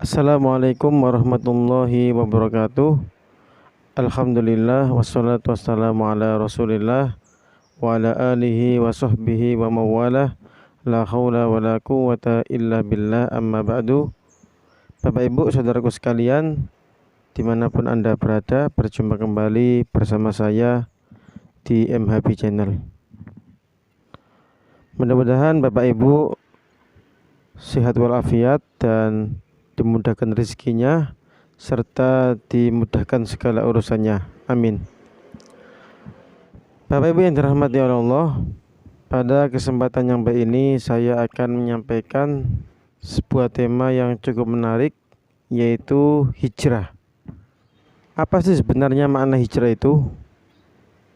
Assalamualaikum warahmatullahi wabarakatuh. Alhamdulillah wassalatu wassalamu ala Rasulillah wa ala alihi wa sahbihi wa mawalah. La haula wa la quwwata illa billah, amma ba'du. Bapak Ibu saudaraku sekalian, dimanapun Anda berada, berjumpa kembali bersama saya di MHB Channel. Mudah-mudahan Bapak Ibu sehat walafiat dan dimudahkan rezekinya serta dimudahkan segala urusannya. Amin. Bapak Ibu yang dirahmati oleh Allah, pada kesempatan yang baik ini saya akan menyampaikan sebuah tema yang cukup menarik, yaitu hijrah. Apa sih sebenarnya makna hijrah itu?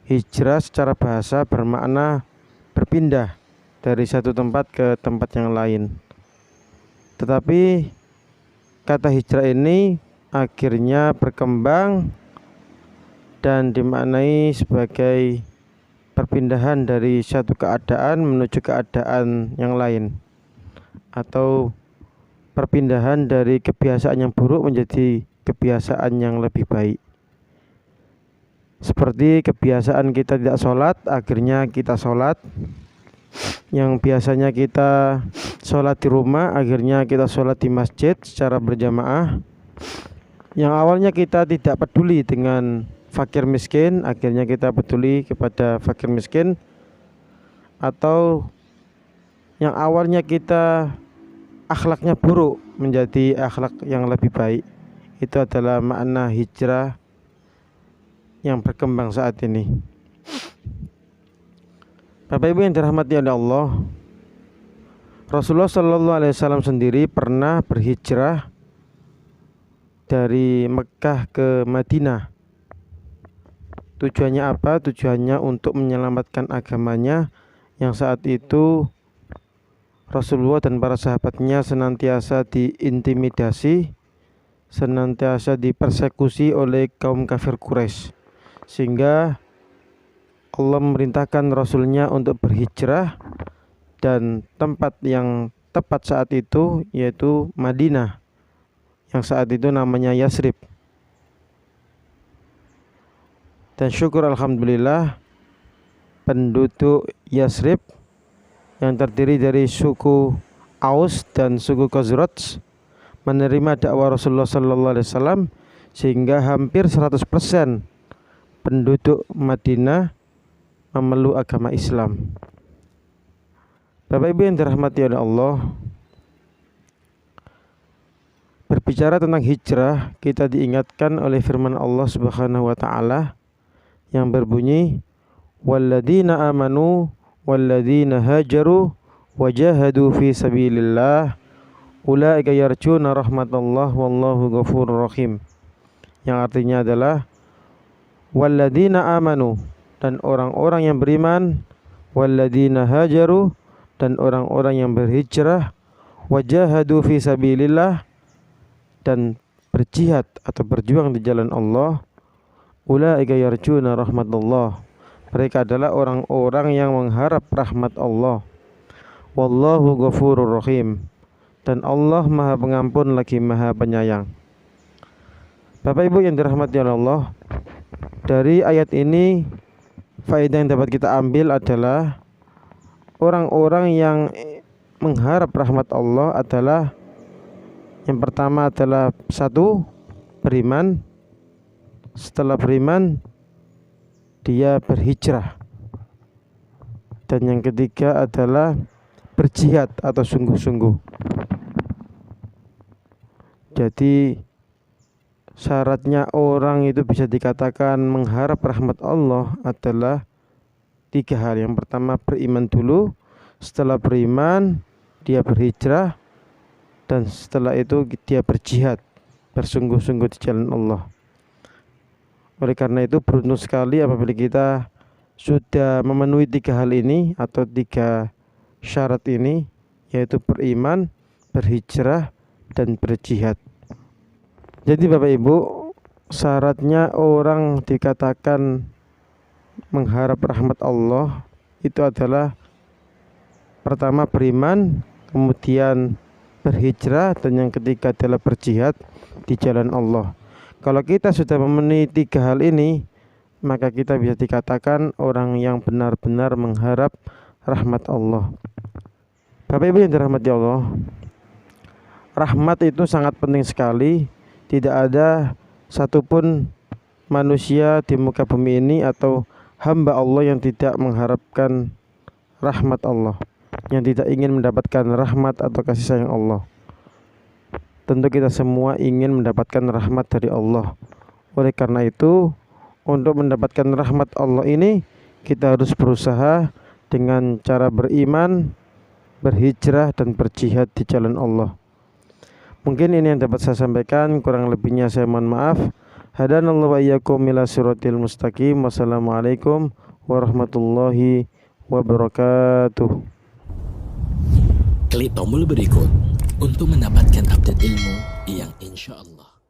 Hijrah secara bahasa bermakna berpindah dari satu tempat ke tempat yang lain. Tetapi kata hijrah ini akhirnya berkembang dan dimaknai sebagai perpindahan dari satu keadaan menuju keadaan yang lain, atau perpindahan dari kebiasaan yang buruk menjadi kebiasaan yang lebih baik. Seperti kebiasaan kita tidak sholat, akhirnya kita sholat. Yang biasanya kita sholat di rumah, akhirnya kita sholat di masjid secara berjamaah. Yang awalnya kita tidak peduli dengan fakir miskin, akhirnya kita peduli kepada fakir miskin. Atau yang awalnya kita akhlaknya buruk menjadi akhlak yang lebih baik. Itu adalah makna hijrah yang berkembang saat ini. Bapak Ibu yang dirahmati oleh Allah, Rasulullah Shallallahu Alaihi Wasallam sendiri pernah berhijrah dari Mekah ke Madinah. Tujuannya apa? Tujuannya untuk menyelamatkan agamanya yang saat itu Rasulullah dan para sahabatnya senantiasa diintimidasi, senantiasa dipersekusi oleh kaum kafir Quraisy, sehingga Allah memerintahkan Rasulnya untuk berhijrah, dan tempat yang tepat saat itu yaitu Madinah, yang saat itu namanya Yasrib. Dan syukur alhamdulillah, penduduk Yasrib yang terdiri dari suku Aus dan suku Khazraj menerima dakwah Rasulullah sallallahu alaihi wasallam, sehingga hampir 100% penduduk Madinah memeluk agama Islam. Bapak Ibu yang dirahmati oleh Allah, berbicara tentang hijrah, kita diingatkan oleh firman Allah Subhanahu wa taala yang berbunyi, walladzina amanu walladzina hajaru wajahadu fi sabilillah ulaika yarjuna rahmatallah wallahu ghafurur rahim. Yang artinya adalah walladzina amanu, dan orang-orang yang beriman, walladzina hajaru, dan orang-orang yang berhijrah, wajahadu fi sabilillah, dan berjihad atau berjuang di jalan Allah, ulaika yarjuna rahmatullah, mereka adalah orang-orang yang mengharap rahmat Allah, wallahu ghafurur rahim, dan Allah Maha Pengampun lagi Maha Penyayang. Bapak Ibu yang dirahmati Allah, dari ayat ini faedah yang dapat kita ambil adalah orang-orang yang mengharap rahmat Allah adalah, yang pertama adalah satu, beriman. Setelah beriman, dia berhijrah. Dan yang ketiga adalah berjihad atau sungguh-sungguh. Jadi syaratnya orang itu bisa dikatakan mengharap rahmat Allah adalah tiga hal. Yang pertama beriman dulu, setelah beriman dia berhijrah, dan setelah itu dia berjihad, bersungguh-sungguh di jalan Allah. Oleh karena itu beruntung sekali apabila kita sudah memenuhi tiga hal ini atau tiga syarat ini, yaitu beriman, berhijrah, dan berjihad. Jadi Bapak Ibu, syaratnya orang dikatakan mengharap rahmat Allah itu adalah pertama beriman, kemudian berhijrah, dan yang ketiga adalah berjihad di jalan Allah. Kalau kita sudah memenuhi tiga hal ini, maka kita bisa dikatakan orang yang benar-benar mengharap rahmat Allah. Bapak Ibu yang dirahmati Allah, rahmat itu sangat penting sekali. Tidak ada satupun manusia di muka bumi ini atau hamba Allah yang tidak mengharapkan rahmat Allah, yang tidak ingin mendapatkan rahmat atau kasih sayang Allah. Tentu kita semua ingin mendapatkan rahmat dari Allah. Oleh karena itu, untuk mendapatkan rahmat Allah ini, kita harus berusaha dengan cara beriman, berhijrah, dan berjihad di jalan Allah. Mungkin ini yang dapat saya sampaikan, kurang lebihnya saya mohon maaf. Hadanallahu wa iyyakum ila siratil mustaqim. Wassalamualaikum warahmatullahi wabarakatuh. Klik tombol berikut untuk mendapatkan update ilmu yang insya Allah